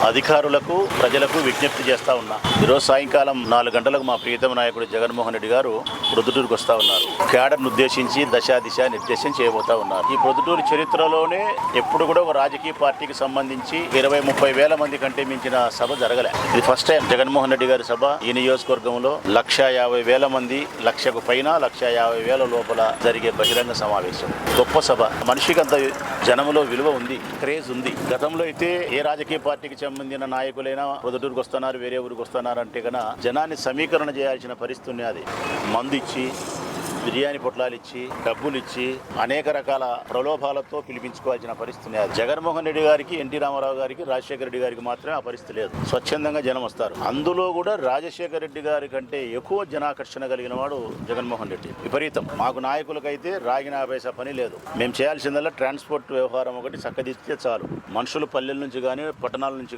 అధికారులకు ప్రజలకు విజ్ఞప్తి చేస్తా ఉన్నా. ఈరోజు సాయంకాలం 4 గంటలకు మా ప్రియతమ నాయకుడు జగన్మోహన్ రెడ్డి గారు ప్రొద్దుటూరుకు వస్తా ఉన్నారు. క్యాడర్ను ఉద్దేశించి దిశ నిర్దేశం చేయబోతా ఉన్నారు. ఈ ప్రొద్దుటూరు చరిత్రలోనే ఎప్పుడు కూడా ఒక రాజకీయ పార్టీకి సంబంధించి 20-30 వేల మంది కంటే మించిన సభ జరగలే. ఇది ఫస్ట్ టైం జగన్మోహన్ రెడ్డి గారి సభ ఈ నియోజకవర్గంలో 1,50,000 మంది, 1,00,000 పైన 1,50,000 లోపల జరిగే బహిరంగ సమావేశం. గొప్ప సభ. మనిషికి అంత జనంలో విలువ ఉంది, క్రేజ్ ఉంది. గతంలో అయితే ఏ రాజకీయ పార్టీకి సంబంధించిన నాయకులైనా ప్రొద్దుటూరుకు వస్తున్నారు, వేరే ఊరికి వస్తున్నారు అంటే కన్నా జనాన్ని సమీకరణ చేయాల్సిన పరిస్థితి ఉన్నది. మందు ఇచ్చి, బిర్యానీ పొట్లాలు ఇచ్చి, డబ్బులు ఇచ్చి, అనేక రకాల ప్రలోభాలతో పిలిపించుకోవాల్సిన పరిస్థితి. జగన్మోహన్ రెడ్డి గారికి, ఎన్టీ రామారావు గారికి, రాజశేఖర రెడ్డి గారికి మాత్రమే ఆ పరిస్థితి లేదు. స్వచ్ఛందంగా జనం వస్తారు. అందులో కూడా రాజశేఖర రెడ్డి గారి కంటే ఎక్కువ జనాకర్షణ కలిగిన వాడు జగన్మోహన్ రెడ్డి. విపరీతం. మాకు నాయకులకైతే రాగిన 50 పైసా పని లేదు. మేము చేయాల్సిందల్లా ట్రాన్స్పోర్ట్ వ్యవహారం ఒకటి చక్కదిస్తే చాలు. మనుషులు పల్లెల నుంచి కానీ పట్టణాల నుంచి